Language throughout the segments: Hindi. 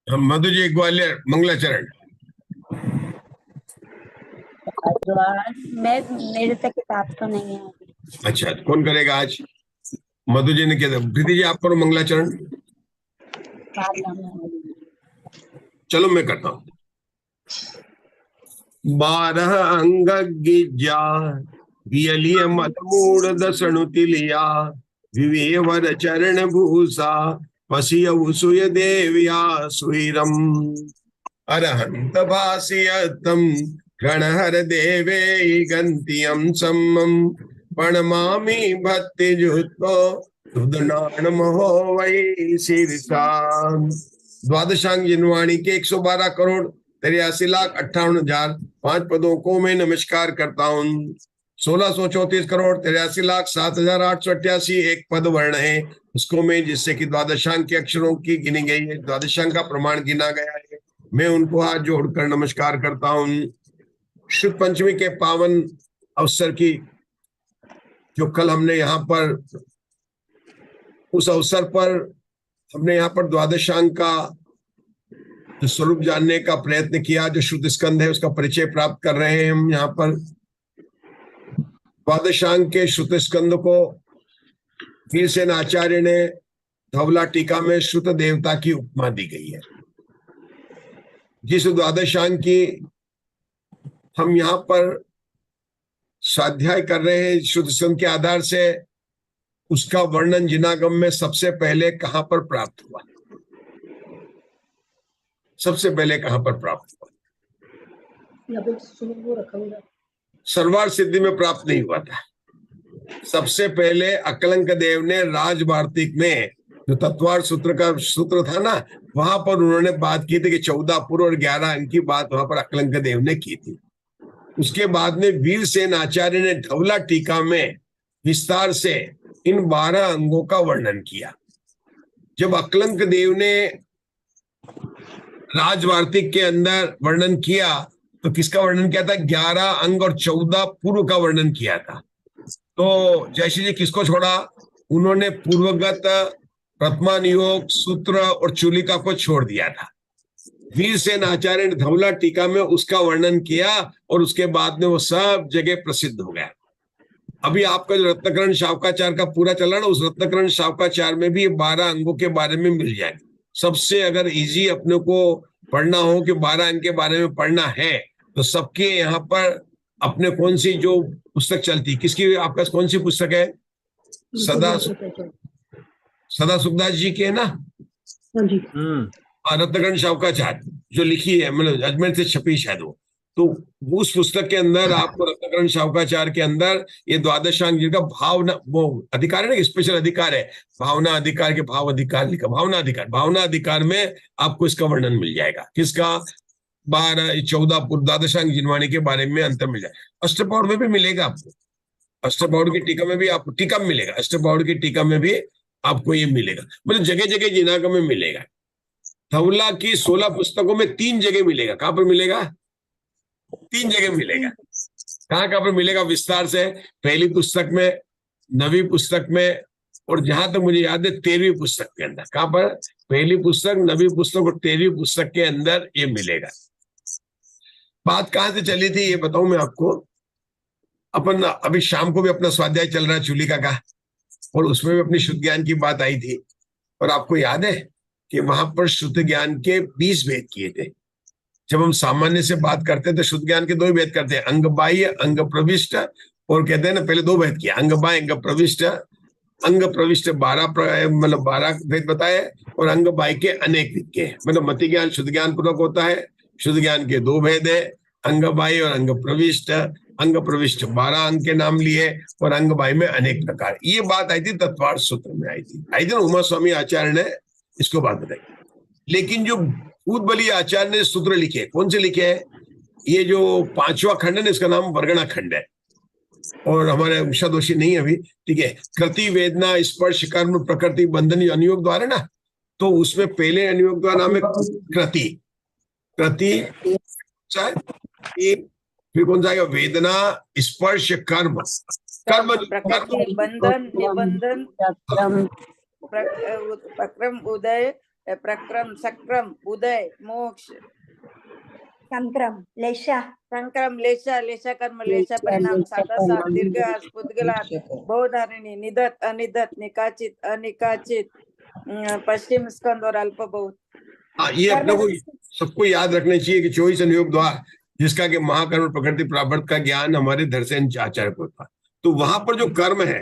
हम मधु जी ग्वालियर मंगलाचरण। जो आज मैं मेरे तक किताब तो नहीं है अभी। अच्छा, कौन करेगा आज? मधु जी ने किया था। प्रीति जी आप करो मंगलाचरण। बाद में चलो मैं करता हूँ। 12 अंग गिज्जा बियलिय मलमूड दसणु तिलिया विवेवर चरण भूषा पसिय सुय देव्या सुरम अरहंत भासियतम गणहर देवे गंतियम सम्मम प्रणमामि भक्ति जुतो तुदनान महो वै शीर्षा। द्वादशांग जिनवाणी के 112 करोड़ 83,58,000 5 पदों को मैं नमस्कार करता हूँ। 1634 करोड़ 83,07,888 एक पद वर्ण है उसको मैं, जिससे कि द्वादशांग के अक्षरों की गिनी गई है, द्वादशांग का प्रमाण गिना गया है, मैं उनको हाथ जोड़कर नमस्कार करता हूँ। शुक्ल पंचमी के पावन अवसर की जो कल हमने यहाँ पर, उस अवसर पर हमने यहाँ पर द्वादशांग का जो स्वरूप जानने का प्रयत्न किया, जो शुद्ध स्कंध है उसका परिचय प्राप्त कर रहे हैं हम यहाँ पर। द्वादशांग के शुद्ध स्कंद को वीरसेन आचार्य ने धवला टीका में श्रुत देवता की उपमा दी गई है। जिस द्वादशांग की हम यहाँ पर स्वाध्याय कर रहे हैं शुद्ध स्कंद के आधार से, उसका वर्णन जिनागम में सबसे पहले कहां पर प्राप्त हुआ? सबसे पहले कहां पर प्राप्त हुआ? सर्वार सिद्धि में प्राप्त नहीं हुआ था। सबसे पहले अकलंक देव ने राज वार्तिक में जो तत्वार सूत्र का सूत्र था ना, वहां पर उन्होंने बात की थी कि 14 पूर्व और 11 अंक की बात वहां पर अकलंक देव ने की थी। उसके बाद में वीरसेन आचार्य ने धवला टीका में विस्तार से इन 12 अंगों का वर्णन किया। जब अकलंक देव ने राजवार्तिक के अंदर वर्णन किया तो किसका वर्णन किया था? 11 अंग और 14 पूर्व का वर्णन किया था। तो जयश्री जी किसको छोड़ा? उन्होंने पूर्वगत प्रथमानुयोग सूत्र और चूलिका को छोड़ दिया था। वीरसेन आचार्य ने धवला टीका में उसका वर्णन किया और उसके बाद में वो सब जगह प्रसिद्ध हो गया। अभी आपका जो रत्नकरण शावकाचार का पूरा चल रहा है ना, उस रत्नकरण शावकाचार में भी 12 अंगों के बारे में मिल जाएगा। सबसे अगर इजी अपने को पढ़ना हो कि 12 अंग के बारे में पढ़ना है तो सबके यहाँ पर अपने कौन सी जो पुस्तक चलती, किसकी आपका कौन सी पुस्तक है? सदा सुखदास जी की है ना? रत्नकरण शावकाचार जो लिखी है, मतलब अजमेर से छपी शायद वो, तो उस पुस्तक के अंदर आपको रत्नकरण शावकाचार के अंदर ये द्वादशांग जिनका भावना, वो अधिकार है ना, स्पेशल अधिकार है, भावना अधिकार के भाव अधिकार लिखा, भावना अधिकार में आपको इसका वर्णन मिल जाएगा। किसका? 12-14 द्वादशांग जिनवाणी के बारे में अंतर मिल जाएगा। अष्टपौड़ में भी मिलेगा आपको, अष्टपौड़ की टीका में भी आपको टीका में मिलेगा, अष्टपौड़ की टीका में भी आपको ये मिलेगा, मतलब जगह जगह जिनागम में मिलेगा। धवला की 16 पुस्तकों में 3 जगह मिलेगा। कहां पर मिलेगा? 3 जगह मिलेगा। कहां कहां पर मिलेगा विस्तार से? पहली पुस्तक में, 9वीं पुस्तक में, और जहां तक मुझे याद है 13वीं पुस्तक के अंदर। कहां पर? पहली पुस्तक, 9वीं पुस्तक और 13वीं पुस्तक के अंदर ये मिलेगा। बात कहां से चली थी ये बताऊं मैं आपको। अपन अभी शाम को भी अपना स्वाध्याय चल रहा है चूलिका का, और उसमें भी अपनी शुद्ध ज्ञान की बात आई थी। और आपको याद है कि वहां पर शुद्ध ज्ञान के 20 भेद किए थे। जब हम सामान्य से बात करते हैं तो शुद्ध ज्ञान के 2 ही भेद करते हैं, अंग बाह्य अंग प्रविष्ट, और कहते हैं ना पहले 2 भेद किया, अंग बाह्य अंग प्रविष्ट। अंग प्रविष्ट 12 मतलब 12 भेद बताए, और अंग बाह्य के अनेक भेद के, मतलब मति ज्ञान शुद्ध ज्ञान पूर्वक होता है। शुद्ध ज्ञान के 2 भेद है, अंग बाह्य और अंग प्रविष्ट। अंग प्रविष्ट 12 अंग के नाम लिए, और अंग बाह्य में अनेक प्रकार। ये बात आई थी तत्वार्थ सूत्र में, आई थी ना, उमा स्वामी आचार्य ने इसको बात बताई। लेकिन जो भूत बली आचार्य ने सूत्र लिखे, कौन से लिखे हैं? ये जो 5वां खंड है ना, इसका नाम वर्गणा खंड है, और हमारे उषा दोषी नहीं अभी, ठीक है। कृति वेदना स्पर्श कर्म प्रकृति बंधन अनुयोग द्वारा ना, तो उसमें पहले अनुयोग द्वारा नाम है कृति। कृति फिर कौन सा आएगा? वेदना स्पर्श कर्म, कर्म प्रकृति बंधन निबंधन प्रक्रम उदय प्रक्रम, सक्रम, उदय, मोक्ष, संक्रम, लेशा, संक्रम, लेशा, लेशा कर्म, लेशा परिणाम, साधा सात, दीर्घ, पुद्गलात, बहुधारिणी, निधत, अनिधत, निकाचित, अनिकाचित, पश्चिम स्कंद और अल्प बहुत। हाँ, ये अपने को सबको याद रखना चाहिए कि 24 अनुयोग द्वार, जिसका कि महाकर्म प्रकृति प्रारब्ध का ज्ञान हमारे दर्शन आचार्य को था। तो वहां पर जो कर्म है,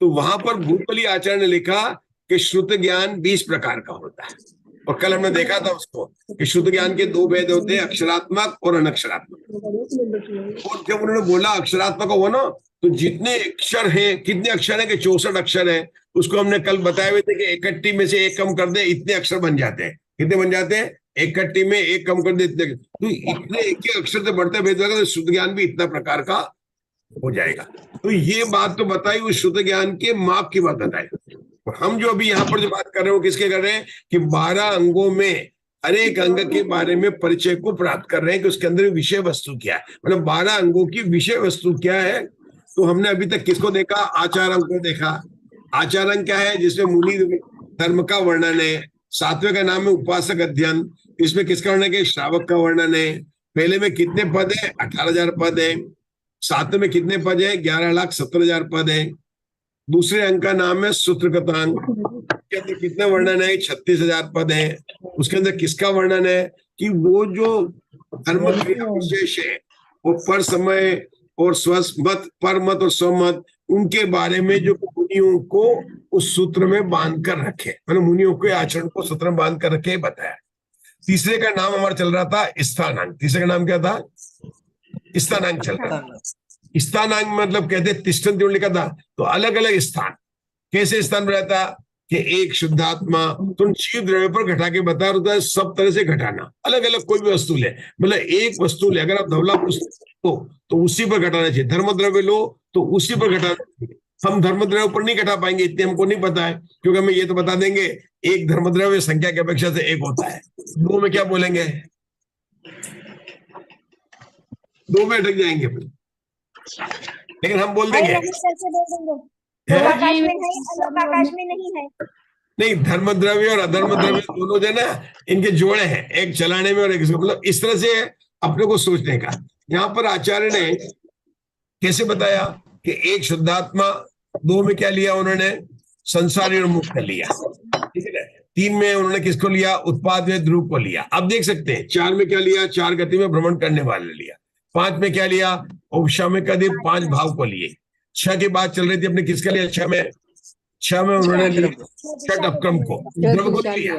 तो वहां पर भूतली आचार्य ने लिखा कि श्रुत ज्ञान 20 प्रकार का होता है। और कल हमने देखा था उसको कि शुद्ध ज्ञान के 2 भेद होते हैं, अक्षरात्मक और अनक्षरात्मक। और जब उन्होंने बोला अक्षरात्मक हुआ ना, तो जितने अक्षर हैं, कितने अक्षर हैं कि 64 अक्षर हैं, उसको हमने कल बताए हुए थे कि इकट्ठी में से एक कम कर दे, इतने अक्षर बन जाते हैं। कितने बन जाते हैं? इकट्ठी में एक कम कर दे, इतने। तो इतने एक ही अक्षर से बढ़ते भेद होगा, तो शुद्ध ज्ञान भी इतना प्रकार का हो जाएगा। तो ये बात तो बताई, उस शुद्ध ज्ञान के माप की बात बताई। हम जो अभी यहाँ पर जो बात कर रहे हैं वो किसके कर रहे हैं कि 12 अंगों में हर एक अंग के बारे में परिचय को प्राप्त कर रहे हैं कि उसके अंदर विषय वस्तु क्या है, मतलब 12 अंगों की विषय वस्तु क्या है। तो हमने अभी तक किसको देखा? आचार अंग को देखा। आचार अंग क्या है? जिसमें मुनि धर्म का वर्णन है। 7वें का नाम है उपासक अध्ययन, इसमें किसका वर्णन है? श्रावक का वर्णन है। पहले में कितने पद है? 18,000 पद है। 7वें में कितने पद है? 11,70,000 पद है। दूसरे अंक का नाम है सूत्रकतांग, उसके अंदर कितने वर्णन है? 36,000 पद है। उसके अंदर किसका वर्णन है कि वो जो धर्म क्रिया विशेष है, वो पर समय और स्वमत, पर मत और स्वमत, उनके बारे में जो मुनियों को उस सूत्र में बांध कर रखे, मतलब मुनियों के आचरण को सूत्र में बांध कर रखे बताया। तीसरे का नाम हमारा चल रहा था स्थानांग। तीसरे का नाम क्या था? स्थानांग चल रहा था। स्थानांग मतलब कहते तिष्ठन्ति लिखा था, तो अलग अलग स्थान। कैसे स्थान रहता कि एक शुद्धात्मा, तुम जीव द्रव्य पर घटा के बता रहा है, सब तरह से घटाना, अलग अलग कोई भी वस्तु ले, मतलब एक वस्तु ले, अगर आप धवला पुस्तक तो उसी पर घटाना चाहिए। धर्म द्रव्य लो तो उसी पर घटाना चाहिए। हम धर्म द्रव्य पर नहीं घटा पाएंगे, इतने हमको नहीं पता है, क्योंकि हमें ये तो बता देंगे एक धर्म द्रव्य संख्या की अपेक्षा से एक होता है। 2 में क्या बोलेंगे? 2 में अटक जाएंगे फिर। लेकिन हम बोल देंगे आकाश में है, अलग आकाश में नहीं है। नहीं, धर्म द्रव्य और अधर्म द्रव्य दोनों जो ना, इनके जोड़े हैं, एक चलाने में और एक, मतलब इस तरह से अपने को सोचने का। यहाँ पर आचार्य ने कैसे बताया कि एक शुद्धात्मा, 2 में क्या लिया उन्होंने? संसारी और मुक्त लिया, ठीक है ना। 3 में उन्होंने किसको लिया? उत्पाद व ध्रुव को लिया। अब देख सकते हैं 4 में क्या लिया? 4 गति में भ्रमण करने वाले लिया। 5 में क्या लिया? उपशमिक अधि 5 भाव को लिए। 6 की बात चल रही थी अपने, किसका लिया? 6 में उन्होंने लिया छठ अपक्रम को। द्रव को नहीं लिया।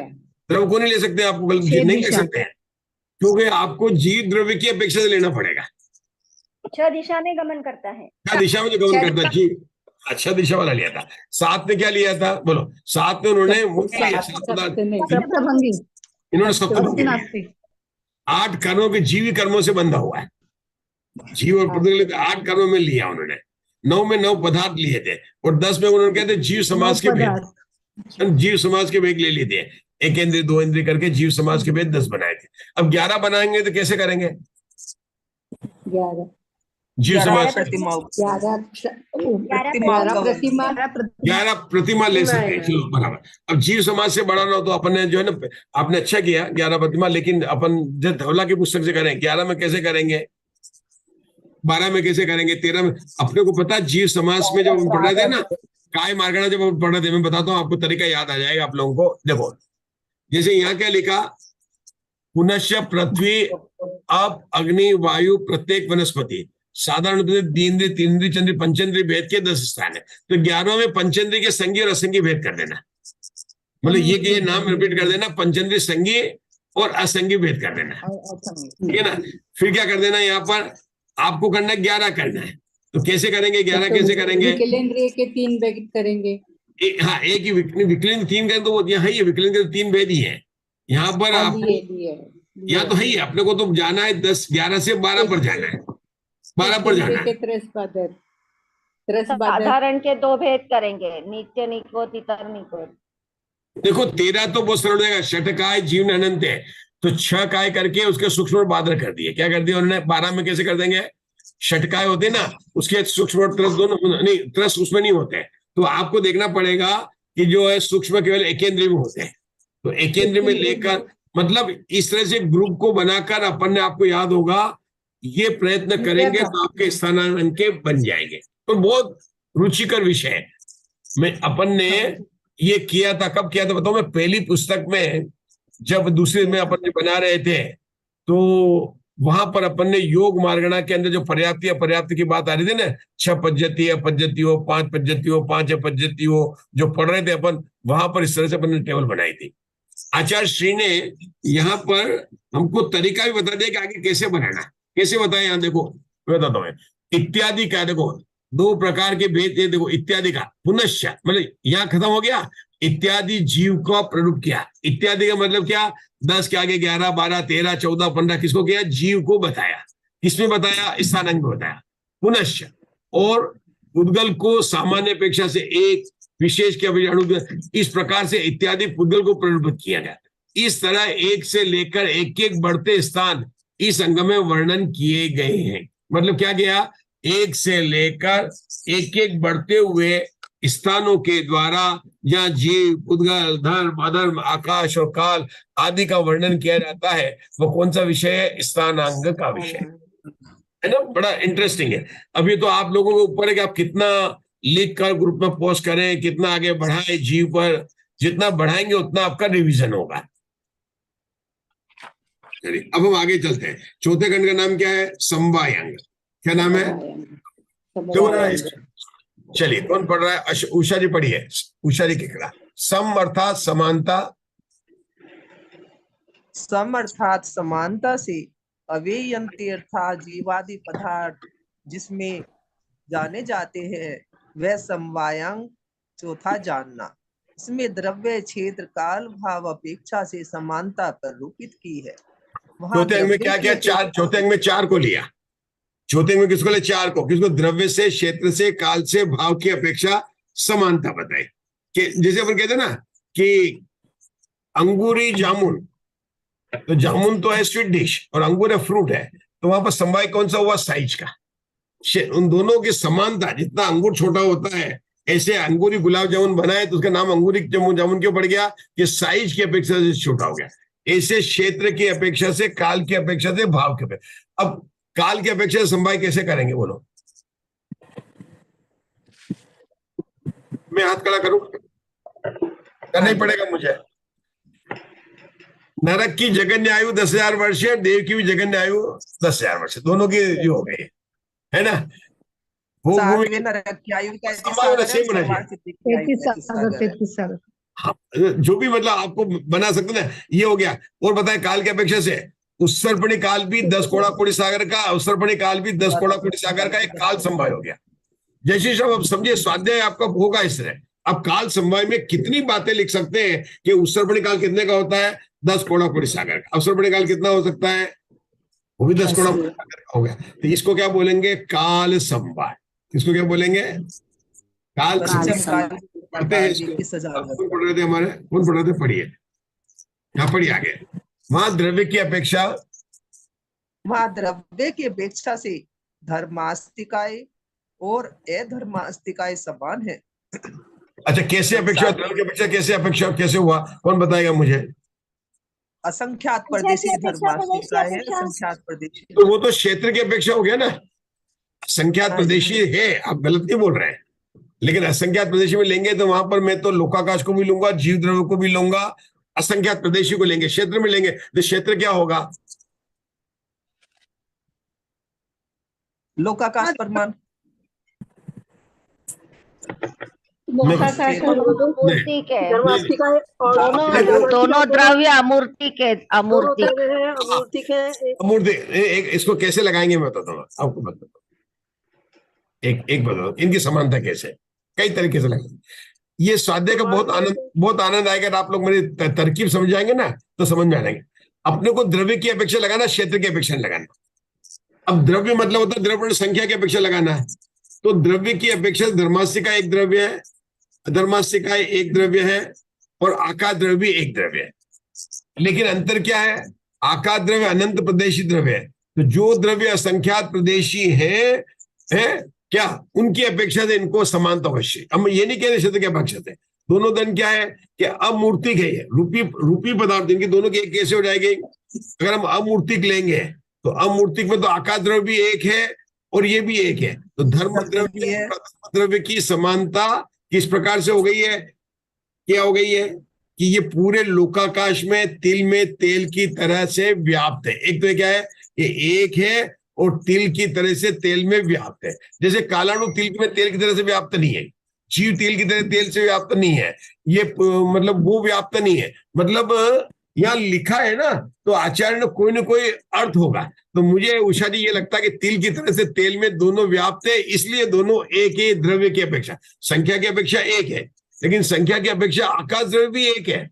द्रव को नहीं ले सकते, आपको नहीं ले सकते हैं, क्योंकि आपको जीव द्रव्य की अपेक्षा से लेना पड़ेगा। 6 दिशा में गमन करता है। 6 दिशा में जो गमन करता है जीव, अच्छा दिशा वाला लिया था। 7 में क्या लिया था? बोलो। 7 में उन्होंने इन्होंने सप्तभंगी 8 कर्मों के जीवी कर्मों से बंधा हुआ है। जीव और पृथ्वी 8 कर्मों में लिया उन्होंने। 9 में 9 पदार्थ लिए थे, और 10 में उन्होंने कहते जीव समाज के भेद, जीव समाज के भेद ले लिए थे। 1 इंद्रिय 2 इंद्रिय करके जीव समाज के भेद 10 बनाए थे। अब 11 बनाएंगे तो कैसे करेंगे? 11 जीव समाज 11 प्रतिमा ले सकते हैं, चलो बराबर। अब जीव समाज से बढ़ाना हो तो अपन ने जो है ना, आपने अच्छा किया 11 प्रतिमा, लेकिन अपन जब धवला की पुस्तक से करें 11 में कैसे करेंगे? 12 में कैसे करेंगे? 13 में। अपने को पता जीव समाज में जब पढ़ रहे थे ना, काय मार्गणा जब पढ़ रहे थे, मैं बताता हूँ आपको, तरीका याद आ जाएगा आप लोगों को। देखो, जैसे यहाँ क्या लिखा? पुनश्च पृथ्वी, अप, अग्नि, वायु, प्रत्येक वनस्पति। साधारण द्विंद्रिय, तीन्द्रिय, चंद्रिय, पंचेंद्रिय भेद के 10 स्थान है। तो 11 में पंचेंद्रिय के संगी और असंगी भेद कर देना, मतलब ये नाम रिपीट कर देना, पंचेंद्रिय संगी और असंगी भेद कर देना, ठीक है ना। फिर क्या कर देना? यहाँ पर आपको करना है 11 करना है। तो कैसे करेंगे 11? कैसे करेंगे? विकलेंद्रिय के 3 भेद करेंगे। हाँ, एक ही विकलेंद्र 3 करें तो वो यहाँ ही विकलेंद्र 3 भेद ही है। यहाँ पर आपको यहाँ तो है ही, अपने को तो जाना है 11 से 12 पर जाना है, 12 पर जाना है। साधारण के 2 भेद करेंगे, नित्य निकोट, इतर निकोट। देखो 13 तो बहुत सरल हो जाएगा, षटकाय जीवन अनंत है, तो 6 काय करके उसके सूक्ष्म बादर कर दिए। क्या कर दिया उन्होंने? 12 में कैसे कर देंगे? षटकाय होते ना, उसके सूक्ष्म और त्रस दोनों नहीं, त्रस उसमें नहीं होते, तो आपको देखना पड़ेगा कि जो है सूक्ष्म केवल एकेंद्रिय में होते हैं, तो एकेंद्र में लेकर, मतलब इस तरह से ग्रुप को बनाकर अपन ने, आपको याद होगा, ये प्रयत्न करेंगे तो आपके स्थानांक बन जाएंगे। तो बहुत रुचिकर विषय है। मैं अपन ने ये किया था, कब किया था बताओ? मैं पहली पुस्तक में, जब दूसरे में अपन ने बना रहे थे, तो वहां पर अपन ने योग मार्गणा के अंदर जो पर्याप्ति अपर्याप्त की बात आ रही थी ना, 6 पद्धति अपद्धति हो, 5 पद्धति हो, 5 अपद्धति हो, जो पढ़ रहे थे अपन, वहां पर इस तरह से अपन ने टेबल बनाई थी। आचार्य श्री ने यहाँ पर हमको तरीका भी बता दिया कि आगे कैसे बनाना, कैसे बताया। यहाँ देखो मैं बताता हूँ, इत्यादि का देखो 2 प्रकार के भेद है। देखो इत्यादि का पुनश्च, मतलब यहाँ खत्म हो गया, इत्यादि जीव को प्ररूप किया। इत्यादि का मतलब क्या? 10 के आगे 11, 12, 13, 14, 15 किसको किया? जीव को बताया। किसमें बताया? स्थानांक में बताया। पुनश्च, और पुद्गल को सामान्य अपेक्षा से एक, विशेष के अणु, इस प्रकार से इत्यादि पुद्गल को प्ररूपित किया गया। इस तरह एक से लेकर एक एक बढ़ते स्थान इस अंग में वर्णन किए गए हैं। मतलब क्या किया? एक से लेकर एक एक बढ़ते हुए स्थानों के द्वारा जहाँ जीव, पुद्गल, धर्म, अधर्म, आकाश और काल आदि का वर्णन किया जाता है, वो कौन सा विषय है? स्थानांग का विषय है ना। बड़ा इंटरेस्टिंग है। अभी तो आप लोगों के ऊपर है कि आप कितना लिख कर ग्रुप में पोस्ट करें, कितना आगे बढ़ाएं जीव पर। जितना बढ़ाएंगे उतना आपका रिवीजन होगा। चलिए अब हम आगे चलते हैं। चौथे खंड का नाम क्या है? समवाय अंग। क्या नाम है? चलिए कौन पढ़ रहा है? उषा जी पढ़िए। उषा जी केकड़ा। सम अर्थात समानता, सम अर्थात समानता से, अवेयंती अर्थात जीवादि पदार्थ जिसमें जाने जाते हैं, वह समवायांग। चौथा जानना, इसमें द्रव्य, क्षेत्र, काल, भाव अपेक्षा से समानता प्ररूपित की है। चौथे अंग में क्या क्या? 4, चौथे अंग में 4 को लिया। चौथे अंग में किसको ले? 4 को। किसको? द्रव्य से, क्षेत्र से, काल से, भाव की अपेक्षा समानता बताई। कि जैसे अपन कहते हैं ना कि अंगूरी जामुन, तो जामुन तो है स्वीट डिश और अंगूर है फ्रूट है, तो वहां पर समवाय कौन सा हुआ? साइज का। उन दोनों की समानता, जितना अंगूर छोटा होता है, ऐसे अंगूरी गुलाब जामुन बनाए तो उसका नाम अंगूरी जामुन क्यों पड़ गया? कि साइज की अपेक्षा से छोटा हो गया। ऐसे क्षेत्र की अपेक्षा से, काल की अपेक्षा से, भाव की अपेक्षा। अब काल की अपेक्षा से समवाय कैसे करेंगे बोलो? मैं हाथ खड़ा करूं? करना ही पड़ेगा मुझे। नरक की जगन्य आयु 10,000 वर्ष है, देव की भी जगन्य आयु 10,000 वर्ष, दोनों की जो हो गई है ना। वो नरक की आयु हाँ, जो भी मतलब आपको बना सकते ना, ये हो गया। और बताए काल की अपेक्षा से, उत्सर्पणी काल भी 10 कोड़ा कोटि सागर का, उत्सर्पणी काल भी 10 कोड़ा कोटि सागर का एक काल समवाय हो गया। जैसे सब अब समझिए, स्वाध्याय आपका होगा इस तरह। अब काल समवाय में कितनी बातें लिख सकते हैं कि उत्सर्पणी काल कितने का होता है? 10 कोड़ा कोटि सागर का। अवसर्पणी काल कितना हो सकता है? वो भी 10 कोड़ा कोटि सागर का हो गया। तो इसको क्या बोलेंगे? काल समवाय। इसको क्या बोलेंगे? काल पढ़ते हैं इसको। कौन पढ़ रहे थे हमारे? कौन पढ़ रहे थे? पढ़िए, यहाँ पढ़िए आगे। वहां द्रव्य की अपेक्षा, वहां द्रव्य की अपेक्षा से धर्मास्तिकाएं और अधर्मास्तिकाएं समान है। अच्छा कैसे अपेक्षा? द्रव्य की अपेक्षा कैसे अपेक्षा कैसे हुआ? कौन बताएगा मुझे? असंख्यात परदेशी धर्मास्तिकाएं है, असंख्यात परदेशी। तो वो तो क्षेत्र की अपेक्षा हो गया ना। असंख्यात प्रदेशी है, आप गलत नहीं बोल रहे हैं। लेकिन असंख्यात प्रदेशी में लेंगे तो वहां पर मैं तो लोकाकाश को भी लूंगा, जीव द्रव्य को भी लूंगा, असंख्यात प्रदेशी को लेंगे। क्षेत्र में लेंगे तो क्षेत्र क्या होगा? लोकाकाश परमाणु। दोनों द्रव्य अमूर्ति के, अमूर्ति अमूर्ति। इसको कैसे लगाएंगे मैं बताता हूँ आपको। बताता एक बताओ, इनकी समानता कैसे? कई तरीके से लगाएंगे। ये स्वाध्याय का बहुत आनंद आएगा। आप लोग मेरी तरकीब समझ जाएंगे ना तो समझ में आ जाएंगे। अपने को द्रव्य की अपेक्षा लगाना, क्षेत्र की अपेक्षा लगाना। अब द्रव्य मतलब होता है द्रव्य संख्या की अपेक्षा लगाना है। तो द्रव्य की अपेक्षा धर्मास्तिका एक द्रव्य है, अधर्मास्तिका एक द्रव्य है, और आकाश द्रव्य भी एक द्रव्य है। लेकिन अंतर क्या है? आकाश द्रव्य अनंत प्रदेशी द्रव्य है। तो जो द्रव्य असंख्यात प्रदेशी है क्या, उनकी अपेक्षा से इनको समानता अवश्य। हम ये नहीं कह रहे क्षेत्र की अपेक्षा से, दोनों धन क्या है कि अमूर्तिक है, रूपी पदार्थ, इनकी दोनों की एक कैसे हो जाएगी? अगर हम अमूर्तिक लेंगे तो अमूर्तिक में तो आकाश द्रव्य भी एक है और ये भी एक है, तो धर्म द्रव्य प्रथम द्रव्य की समानता किस प्रकार से हो गई है? क्या हो गई है कि ये पूरे लोकाकाश में तेल की तरह से व्याप्त है। एक तो क्या है, ये एक है और तिल की तरह से तेल में व्याप्त है। जैसे कालाणु तिल में तेल की तरह से व्याप्त नहीं है, जीव तेल की तरह तेल से व्याप्त नहीं है, ये मतलब वो व्याप्त नहीं है। मतलब यहाँ लिखा है ना, तो आचार्य ने कोई अर्थ होगा। तो मुझे उषा जी ये लगता है कि तिल की तरह से तेल में दोनों व्याप्त है, इसलिए दोनों एक ही द्रव्य की अपेक्षा, संख्या की अपेक्षा एक है, लेकिन संख्या की अपेक्षा आकाश द्रव्य भी एक है।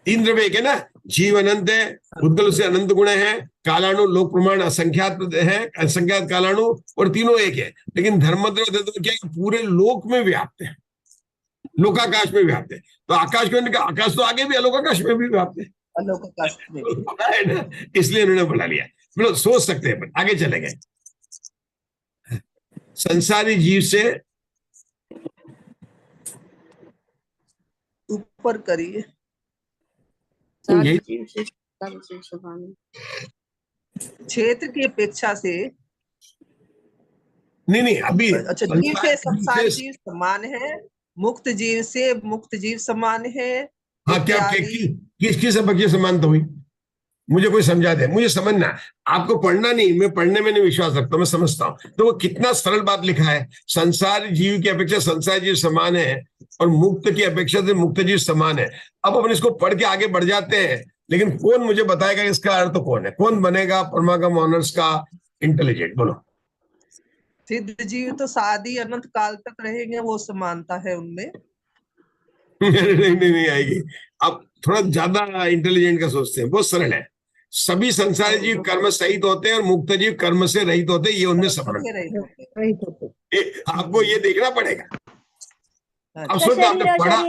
3 द्रव्य एक है ना, जीव अनंत है, उद्गल से अनंत गुण है, कालाणु लोक प्रमाण असंख्यात है, असंख्यात कालाणु, और तीनों एक है। लेकिन धर्मद्रव्य तो क्या पूरे लोक में व्याप्त है, लोकाकाश में व्याप्त है। तो आकाश में, आकाश तो आगे भी अलोकाकाश में भी व्याप्त है, अलोकाकाश में भी है ना, इसलिए उन्होंने बुला लिया। मतलब सोच सकते हैं, आगे चले गए। संसारी जीव से ऊपर करिए, तो यही क्षेत्र की अपेक्षा से। नहीं अभी अच्छा, जीव से संसार जीव समान है, मुक्त जीव से मुक्त जीव समान है। हाँ, क्या किसकी अपेक्षा समानता हुई? मुझे कोई समझा दे, मुझे समझना। आपको पढ़ना नहीं, मैं पढ़ने में नहीं विश्वास रखता, मैं समझता हूँ। तो वो कितना सरल बात लिखा है, संसार जीव की अपेक्षा संसार जीव समान है और मुक्त की अपेक्षा से मुक्त जीव समान है। अब अपन इसको पढ़ के आगे बढ़ जाते हैं, लेकिन कौन मुझे बताएगा इसका अर्थ? कौन है, कौन बनेगा परमागम ऑनर्स का इंटेलिजेंट? बोलो। सिद्ध जीव तो शादी अनंत काल तक रहेंगे, वो समानता है उनमें। नहीं आएगी। अब थोड़ा ज्यादा इंटेलिजेंट का सोचते हैं, बहुत सरल है। सभी संसारी जीव कर्म सहित होते हैं और मुक्त जीव कर्म से रहित होते हैं, ये उनमें समान है। आपको ये देखना पड़ेगा। अब सोचो, आपने पढ़ा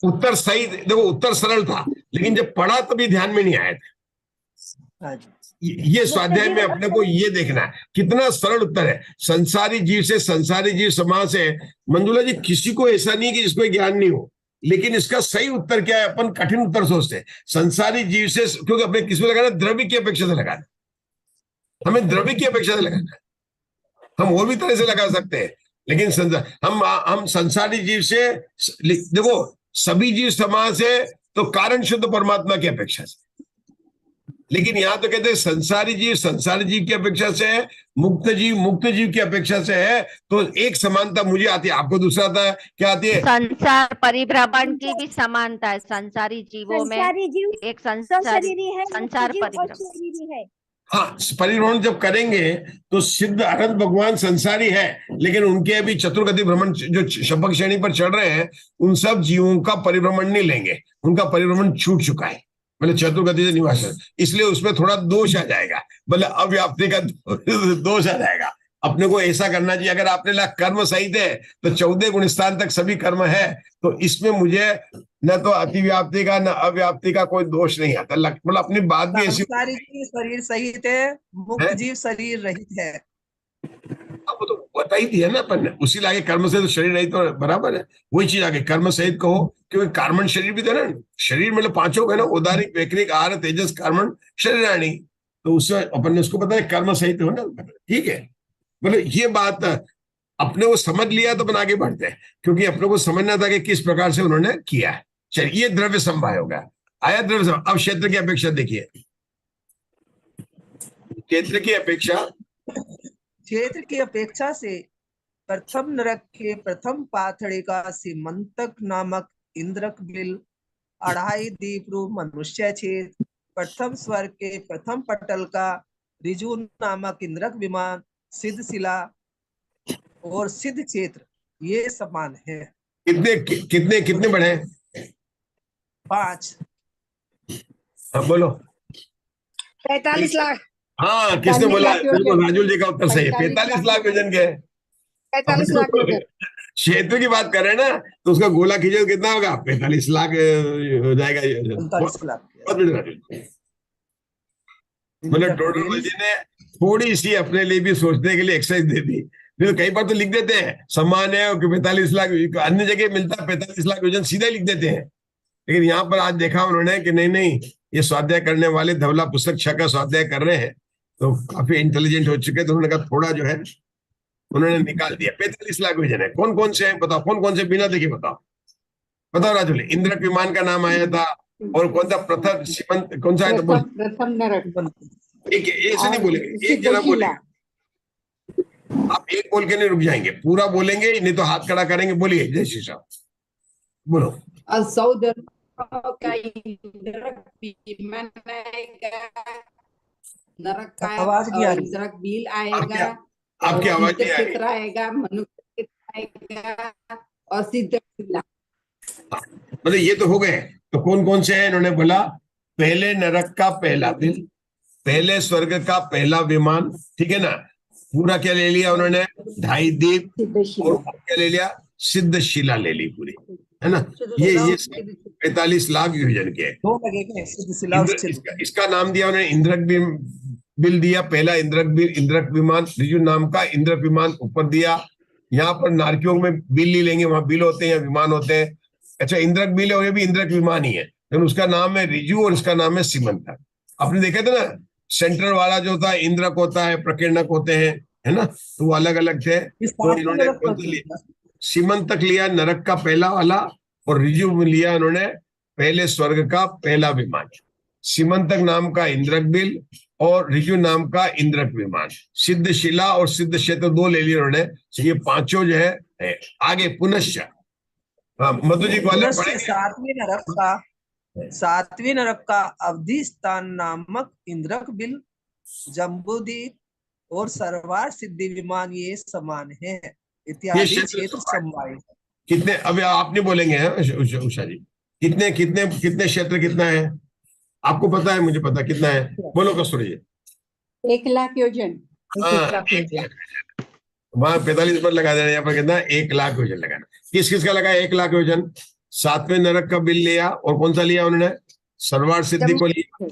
उत्तर सही, देखो उत्तर सरल था, लेकिन जब पढ़ा तभी ध्यान में नहीं आया था। ये स्वाध्याय में अपने को ये देखना है कितना सरल उत्तर है। संसारी जीव से संसारी जीव समास है। मंजुला जी, किसी को ऐसा नहीं कि जिसको ज्ञान नहीं हो, लेकिन इसका सही उत्तर क्या है? अपन कठिन उत्तर सोचते हैं। संसारी जीव से, क्योंकि अपने किसमें लगाना? द्रव्य की अपेक्षा से लगाना, हमें द्रव्य की अपेक्षा से लगाना है। हम और भी तरह से लगा सकते हैं, लेकिन हम संसारी जीव से, देखो सभी जीव समास है तो कारण शुद्ध परमात्मा की अपेक्षा से, लेकिन यहां तो कहते हैं संसारी जीव की अपेक्षा से है, मुक्त जीव की अपेक्षा से है। तो एक समानता मुझे आती है, आपको दूसरा आता है, क्या आती है? संसार परिभ्रमण की भी समानता है। संसारी जीवों में एक संसार परिभ्रमण है। हाँ, परिभ्रमण जब करेंगे तो सिद्ध अनंत भगवान संसारी है, लेकिन उनके अभी चतुर्गति भ्रमण जो शपक श्रेणी पर चढ़ रहे हैं, उन सब जीवों का परिभ्रमण नहीं लेंगे, उनका परिभ्रमण छूट चुका है, मतलब चतुर्गति से निवास, इसलिए उसमें थोड़ा दोष आ जाएगा, मतलब अव्याप्ति का दोष आ जाएगा। अपने को ऐसा करना चाहिए, अगर आपने लगा कर्म सहित है तो 14 गुण स्थान तक सभी कर्म है, तो इसमें मुझे न तो अतिव्याप्ति का न अव्याप्ति का कोई दोष नहीं आता। मतलब अपनी बात भी ऐसी, शरीर सहित है, मुक्त जीव शरीर रहित है। अब तो बता ही दिया ना अपन ने, उसी लागे कर्म से तो शरीर रहित तो बराबर है, वही चीज आगे कर्म सहित कहो, क्योंकि कार्बन शरीर भी था ना, शरीर मतलब 5 है ना, उदारिक वैक्रिक आहार तेजस कार्बन शरीराणी, तो उससे अपन ने उसको पता है कर्म सहित हो ना, ठीक है। मतलब ये बात अपने को समझ लिया तो अपन आगे बढ़ते हैं, क्योंकि अपने को समझना था कि किस प्रकार से उन्होंने किया है। चलिए, ये द्रव्य समवाय हो गया, आया द्रव्य समवाय। अब क्षेत्र की अपेक्षा देखिए, क्षेत्र की अपेक्षा से प्रथम नरक के प्रथम पाथड़ी का सीमंतक नामक इंद्रक बिल, 2.5 दीप मनुष्य छेद, प्रथम स्वर्ग के प्रथम पटल का रिजु नामक इंद्रक विमान, सिद्ध शिला और सिद्ध क्षेत्र ये समान है। कितने बढ़े? 5। हाँ बोलो। 45 लाख। हाँ, किसने बोला? बिल्कुल, राजुल जी का उत्तर सही है, 45 लाख वजन के। 45 लाख क्षेत्र की बात कर रहे हैं ना, तो उसका गोला खींचे तो कितना होगा? 45 लाख हो जाएगा। 45 लाख। मतलब टोटल जी ने थोड़ी सी अपने लिए भी सोचने के लिए एक्सरसाइज दे दी। नहीं तो कई बार तो लिख देते हैं समान है और 45 लाख, अन्य जगह मिलता है 45 लाख योजन सीधा लिख देते हैं, लेकिन यहाँ पर आज देखा उन्होंने कि नहीं नहीं, ये स्वाध्याय करने वाले धवला पुस्तक 6 का स्वाध्याय कर रहे हैं तो काफी इंटेलिजेंट हो चुके, तो उन्होंने कहा थोड़ा जो है उन्होंने निकाल दिया। 45 लाख विजन है। कौन कौन से हैं बताओ, कौन कौन से बिना देखे बताओ, बताओ राजुले। इंद्रक विमान का नाम आया था, और कौन सा प्रथम सीमंत कौन सा है तो बोल, प्रथम नरक, एक ऐसे नहीं बोलेंगे, एक जना बोलेंगे, आप एक बोल के नहीं रुक जाएंगे, पूरा बोलेंगे, नहीं तो हाथ खड़ा करेंगे। बोलिए जय श्री राम, बोलो। सौदर का इंद्रक विमान आएगा, नरक का आवाज नहीं आ रही। इंद्रक बिल आएगा, आपकी आवाज नहीं आ रही। क्षेत्र आएगा, मनुष्य आएगा और सिद्ध शिला। मतलब ये तो हो गए। तो कौन कौन से हैं इन्होंने बोला, पहले नरक का पहला बिल, पहले स्वर्ग का पहला विमान, ठीक है ना, पूरा क्या ले लिया उन्होंने, 2.5 दीप, और क्या ले लिया, सिद्ध शिला ले ली पूरी, है ना। ये 45 लाख योजन के। दो लगेंगे, सिद्ध शिला और इसका नाम दिया उन्होंने इंद्रक बिल दिया, पहला इंद्रक बिल, इंद्रक विमान, ऋजु नाम का इंद्रक विमान ऊपर दिया। यहाँ पर नारकियों में बिल नहीं लेंगे, वहां बिल होते हैं या विमान होते हैं। अच्छा इंद्रक बिल है, ये भी इंद्रक विमान ही है, लेकिन उसका नाम है ऋजु और इसका नाम है सीमंतक। आपने देखे थे ना, सेंट्रल वाला जो होता है इंद्रक होता है, प्रकीर्णक होते हैं, है ना, तो वो अलग अलग थे। तो इन्होंने सीमंतक लिया नरक का पहला वाला, और ऋजु में लिया उन्होंने पहले स्वर्ग का पहला विमान। सीमंतक नाम का इंद्रक बिल और ऋजु नाम का इंद्रक विमान, सिद्ध शिला और सिद्ध क्षेत्र 2 ले लिए उन्होंने। ये पांचों जो है आगे पुनश्च मधु जी ग्वालियर पढ़ेंगे। सातवीं नरक का अवधि स्थान नामक इंद्रक बिल, जम्बूद्वीप और सर्वार सिद्धि विमान ये समान है इत्यादि क्षेत्र समवाय। कितने, अभी आप नहीं बोलेंगे हैं उषा जी, कितने कितने कितने क्षेत्र कितना है आपको पता है, मुझे पता कितना है, बोलो कस्तूरी जी। 1 लाख योजन। वहां 45 पर लगा देना, यहाँ पर कितना 1 लाख योजन लगाना। किस किस का लगा 1 लाख योजन, 7वें नरक का बिल लिया, और कौन सा लिया उन्होंने, सर्वार सिद्धि को लिया,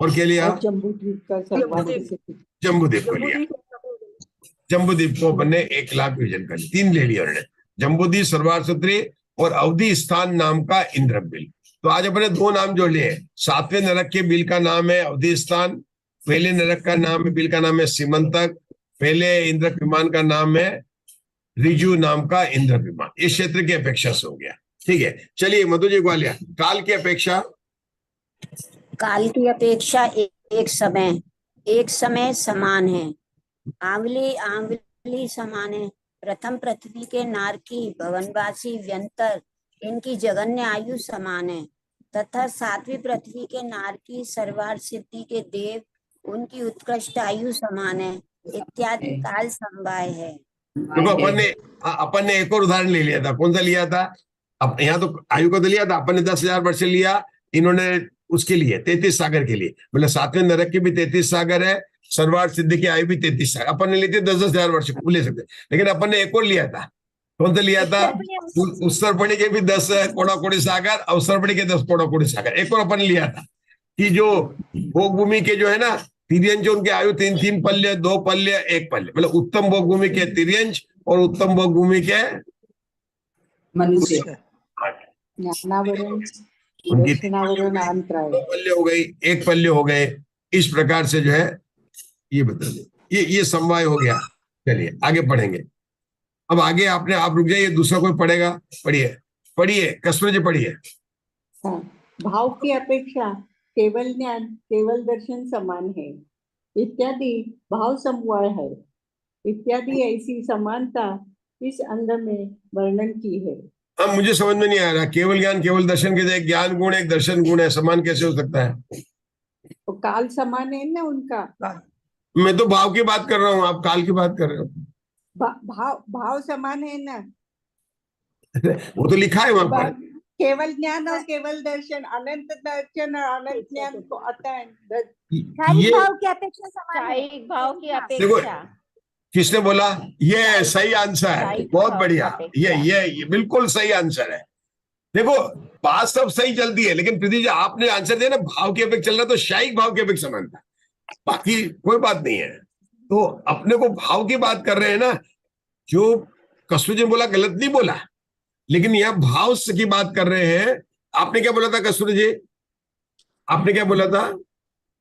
और क्या लिया, जम्बूद्वीप का सर्वार सिद्धि, जम्बूद्वीप को लिया। जम्बूद्वीप को अपन ने 1 लाख योजन का 3 ले लिया उन्होंने, जम्बूद्वीप, सर्वार सिद्धि और अवधि स्थान नाम का इंद्रक बिल। तो आज अपने 2 नाम जोड़ लिए। 7वें नरक के बिल का नाम है अवधि स्थान, पहले नरक का नाम है, बिल का नाम है सीमंतक, पहले इंद्रक विमान का नाम है ऋजु नाम का इंद्रक विमान। इस क्षेत्र की अपेक्षा से हो गया, ठीक है। चलिए मधु जी ग्वालियर, काल की अपेक्षा, काल की अपेक्षा एक समय समान है, आंगुली समान है। प्रथम पृथ्वी के नारकी भवनवासी व्यंतर इनकी जगन्य आयु समान है, तथा 7वीं पृथ्वी के नारकी सर्वार सिद्धि के देव उनकी उत्कृष्ट आयु समान है इत्यादि काल समवाय है। देखो अपन ने एक और उदाहरण ले लिया था, कौन सा लिया था, अब यहाँ तो आयु को तो लिया था अपन ने 10,000 वर्ष लिया, इन्होंने उसके लिए 33 सागर के लिए, मतलब 7वें नरक की भी 33 सागर है, सर्वार सिद्धि की आयु भी 33 सागर। अपन ने लिए थे 10,000 वर्ष ले सकते, लेकिन अपन ने एक और लिया था, कौन सा लिया था, उत्तरपणी के भी 10 कोड़ा सागर, अवसरपणी के 10 कोड़ा सागर। एक और अपन ने लिया था कि जो भोग भूमि के जो है ना तिर्यंज, उनके आयु 3 पल्य, 2 पल्य, 1 पल्य, मतलब उत्तम भोग भूमि के तिर्यंज और उत्तम भोग भूमि के मनुष्य, उनकी 2 पल्य हो गई, 1 पल्य हो गए। इस प्रकार से जो है ये बता दें, ये समवाय हो गया। चलिए आगे पढ़ेंगे। अब आगे आप रुक जाइए, दूसरा कोई पढ़ेगा, पढ़िए कस्तूरी जी पढ़िए। भाव की अपेक्षा केवल ज्ञान, केवल दर्शन समान है इत्यादि भाव समवाय है इत्यादि ऐसी समानता इस अंग में वर्णन की है। अब मुझे समझ में नहीं आ रहा, केवल ज्ञान केवल दर्शन के एक ज्ञान गुण एक दर्शन गुण है, समान कैसे हो सकता है? तो काल समान है ना उनका। मैं तो भाव की बात कर रहा हूँ, आप काल की बात कर रहे हो। भाव समान है ना। वो तो लिखा है वहां पर, केवल ज्ञान और केवल दर्शन, अनंत दर्शन और अनंत ज्ञान को अतः ये भाव की अपेक्षा समान है। भाव की देखो अपेक्षा, किसने बोला, ये सही आंसर है, बहुत बढ़िया, ये बिल्कुल सही आंसर है। देखो बात सब सही चलती है, लेकिन प्रीति जी आपने आंसर दिया ना भाव की अपेक्षा चल रहा, तो शायिक भाव की अपेक्षा समानता, बाकी कोई बात नहीं है। तो अपने को भाव की बात कर रहे हैं ना, जो कस्तूरी जी ने बोला गलत नहीं बोला, लेकिन यह भाव की बात कर रहे हैं। आपने क्या बोला था कस्तूरी जी? आपने क्या बोला था?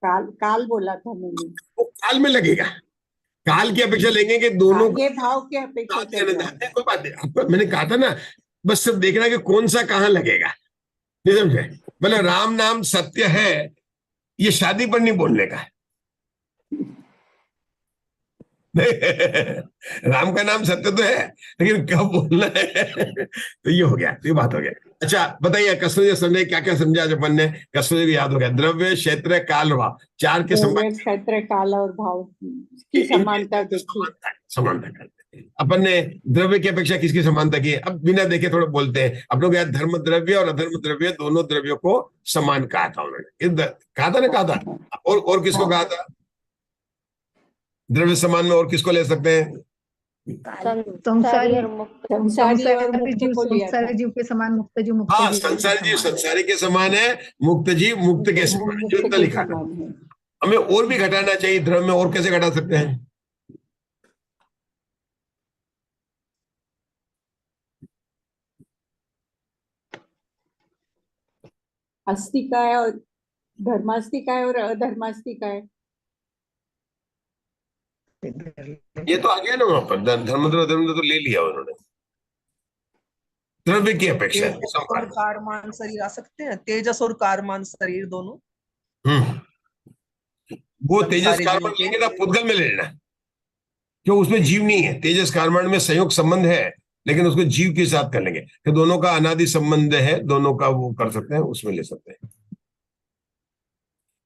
काल काल बोला था मैंने। वो काल में लगेगा, काल की अपेक्षा लेंगे कि दोनों ये भाव की अपेक्षा चल रहा है। कोई बात नहीं, आपको मैंने कहा था ना, बस सिर्फ देखना कि कौन सा कहाँ लगेगा, नहीं समझे? मतलब राम नाम सत्य है, ये शादी पर नहीं बोलने का है। राम का नाम सत्य तो है, लेकिन कब बोलना है तो ये हो गया, तो ये बात हो गया। अच्छा बताइए, कस्तूरी जी समझे क्या क्या समझा आज अपन ने? कस्तूरी जी याद हो गया, द्रव्य, क्षेत्र, काल, भाव, चार के द्रव्य, क्षेत्र, काल और भाव की समानता देखी। समानता करते हैं अपन ने। द्रव्य की अपेक्षा किसकी समानता की है? अब बिना देखे थोड़ा बोलते हैं। अब लोग यार धर्म द्रव्य और अधर्म द्रव्य दोनों द्रव्यों को समान कहा था उन्होंने, कहा था ना, कहा था। और किसको कहा था? द्रव्य समान में और किसको ले सकते हैं? संसारी और मुक्त, संसारी और मुक्त को लिया था। संसारी जीव के समान, मुक्त जीव मुक्त हाँ, जीव के संसारी जीव समान। संसारी के समान है, मुक्त जीव मुक्त के समान है, जो इतना लिखा था। समान है। हमें और भी घटाना चाहिए द्रव्य में, और कैसे घटा सकते हैं? अस्तिका है और धर्मास्तिका है और अधर्मास्तिका है। ये तो आ गया ना वहां पर, धर्म धर्म तो ले लिया उन्होंने। द्रव्य की अपेक्षा तेजस और कारमान शरीर आ सकते हैं, तेजस और कारमान शरीर दोनों। वो तेजस संसारी कार्बन जीव के। लेंगे ना, पुद्गल में ले लेना, क्यों उसमें जीव नहीं है। तेजस कार्बन में संयोग संबंध है, लेकिन उसको जीव के साथ कर लेंगे, कि दोनों का अनादि संबंध है, दोनों का वो कर सकते हैं, उसमें ले सकते हैं।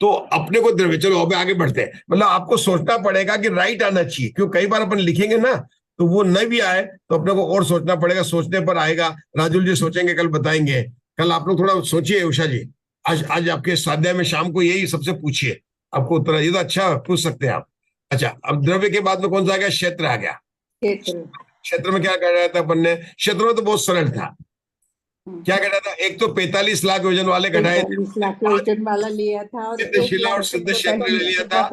तो अपने को द्रव्य, चलो अब आगे बढ़ते हैं। मतलब आपको सोचना पड़ेगा कि राइट आना चाहिए, क्यों कई बार अपन लिखेंगे ना तो वो नहीं भी आए तो अपने को और सोचना पड़ेगा, सोचने पर आएगा। राजुल जी सोचेंगे, कल बताएंगे। कल आप लोग थोड़ा सोचिए उषा जी, आज आपके स्वाध्याय में शाम को यही सबसे पूछिए, आपको उत्तर ये तो अच्छा पूछ सकते हैं आप। अच्छा, अब द्रव्य के बाद में कौन सा आ गया? क्षेत्र आ गया। क्षेत्र, क्षेत्र में क्या कर रहा था अपन ने? क्षेत्र में तो बहुत सरल था। क्या कह रहा था? एक तो 45 लाख वजन वाले घटाए थे, 45 लाख वजन वाला लिया था और सिद्ध शिला और सिद्ध क्षेत्र ले लिया था,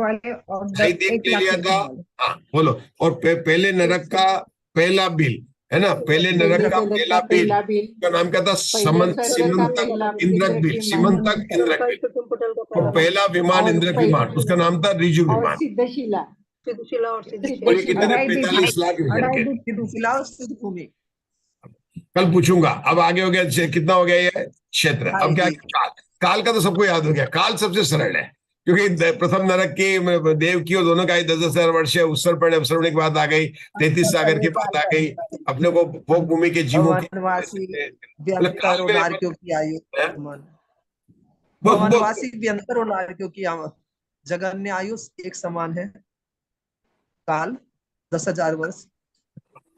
साहित्यिक ले लिया था। हाँ बोलो। और पहले नरक का पहला बिल है ना, पहले नरक का पहला बिल का नाम क्या था? सीमंतक इंद्रक बिल, सीमंतक इंद्रक बिल। और पहला विमान इंद्रक विमान, उसका नाम था रिजु और विमान। सिद्धशिला। और ये कितने? 45 लाख वजन के। सिद्धशिला और सिद्ध भूमि। कल पूछूंगा। अब आगे हो गया, कितना हो गया ये? क्षेत्र। अब क्या? काल। काल का तो सबको याद हो गया, काल सबसे सरल है, क्योंकि प्रथम नरक की, देव की, और दोनों का 10,000 वर्ष है। उत्सर्पण की बात आ गई, 33 सागर की बात आ गई, अपने को भोग भूमि के जीवों की, वनवासी मतलब व्यंतर काल और में नारकियों की आयु है? समान। वनवासी व्यंतर और नारकियों की जगन्य आयु एक समान है। काल 10,000 वर्ष।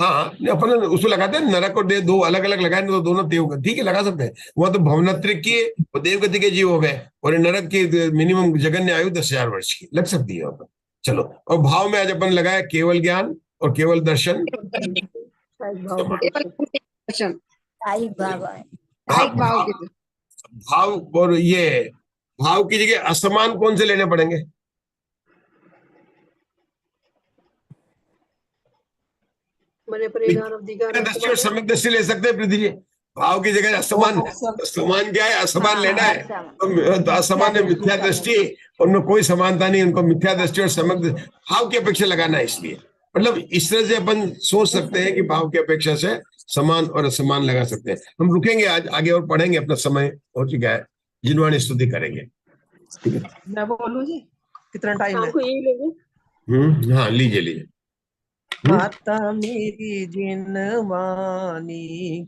हाँ, अपन उसको लगाते हैं, नरक और देव दो अलग अलग लगाए तो दोनों देव, ठीक है, लगा सकते हैं। वहां तो भवनत्रिक की और देवगति के जीव हो गए, और नरक की मिनिमम जगन्य आयु 10,000 वर्ष की लग सकती है वहां पर। चलो, और भाव में आज अपन लगाया केवल ज्ञान और केवल दर्शन। साहिक भाव है। भाव और ये भाव की जगह असमान कौन से लेने पड़ेंगे? दृष्टि और सम्यक दृष्टि ले सकते हैं पृथ्वी जी। भाव की जगह असमान, समान क्या है? असमान लेना है, तो असमान है मिथ्या दृष्टि, उनमें कोई समानता नहीं, उनको मिथ्या दृष्टि और सम्यक भाव की अपेक्षा लगाना है। इसलिए मतलब इस तरह से अपन सोच सकते हैं कि भाव की अपेक्षा से समान और असमान लगा सकते हैं। हम रुकेंगे आज, आगे और पढ़ेंगे, अपना समय हो चुका है, जिनवाणी स्तुति करेंगे। ठीक है, मैं बोलूं जी, कितना टाइम है? हाँ लीजिए लीजिए। माता मेरी जिनवानी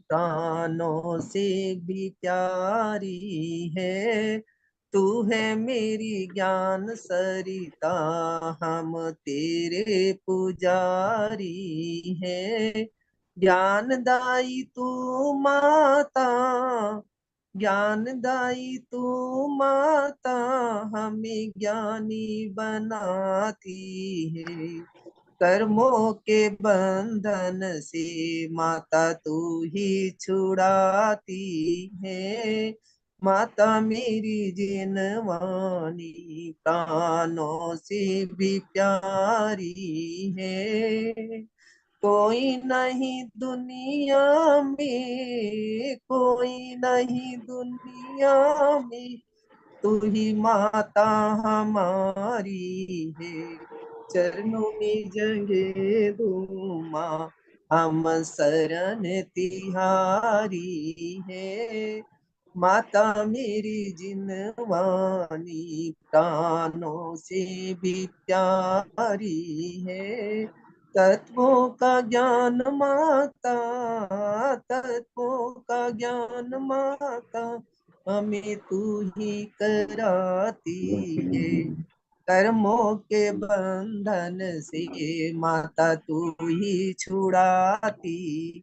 प्राणों से भी प्यारी है, तू है मेरी ज्ञान सरिता, हम तेरे पुजारी है। ज्ञानदायी तू माता, ज्ञानदायी तू माता, हमें ज्ञानी बनाती है। कर्मों के बंधन से माता तू ही छुड़ाती है। माता मेरी जिनवानी प्राणों से भी प्यारी है। कोई नहीं दुनिया में, कोई नहीं दुनिया में, तू ही माता हमारी है। चरणों में जगह दो माँ, हम शरण तिहारी है। माता मेरी जिनवानी, प्राणों से भी प्यारी है। तत्वों का ज्ञान माता, तत्वों का ज्ञान माता, हमें तू ही कराती है। कर्मों के बंधन से माता तू ही छुड़ाती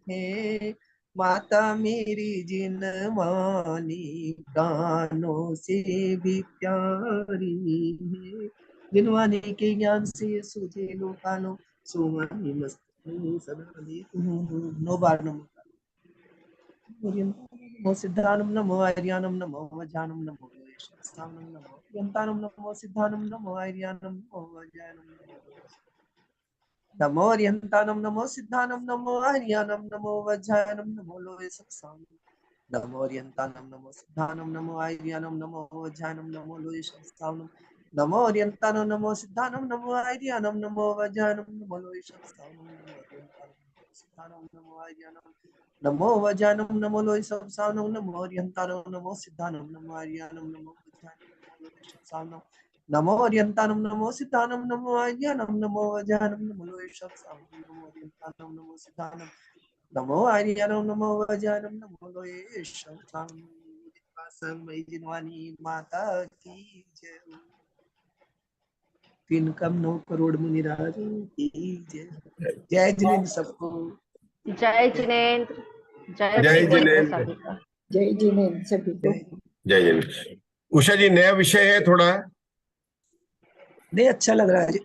है। माता मेरी जिनवानी, प्राणों से भी प्यारी है। जिनवानी के ज्ञान से सूझे लोकानो, सुमनि मस्तके सदा लेत हूँ। 9 बार नमो नमो सिद्धानम नमो आर्यानम नमो वज्रानम नमो शास्त्रानम नमो यंतानम नमो सिद्धानम नमो आर्यानम नमो वज्रानम नमो यंतानम नमो सिद्धानम नमो आर्यानम नमो वज्रानम नमो लोय सक्साम नमो यंतानम नमो सिद्धानम नमो आर्यानम नमो वज्रानम नमो लोय सक्साम नमो यंतानम नमो सिद्धानम नमो आर्यानम नमो वज्रानम नमो लोय सक्साम सिद्धानम नमो आर्यानम नमो वज्रानम नमो लोय सक्साम नमो यंतानम नमो सिद्धानम नमो आर्यानम नमो वज्रानम नमो लोय सक्साम नमो यंतानम नमो सिद्धानम नमो आर्यानम नमो वज्रानम नमो लोय सक्साम नमो यंतानम नमो सिद्धानम नमो आर्यानम नमो वज्रानम नमो लोय सक्साम। संगमयी जिनवानी माता की जय। 3 कम 9 करोड़ मुनिराज की जय। जय जिनेन्द्र सबको। जय जिनेन्द्र, जय जय जिनेन्द्र जिनेन्द्र। सभी का। जय जिनेन्द्र सभी को। जय जिनेन्द्र। उषा जी, नया विषय है थोड़ा, नहीं अच्छा लग रहा है जी।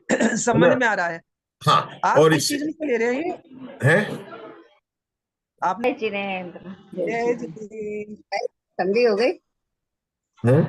समझ में आ रहा है। हाँ। आप और किस चीज में ले रहे हैं? आपने जय जिनेन्द्र। जय जिनेन्द्र। ठंडी हो गई। हैं?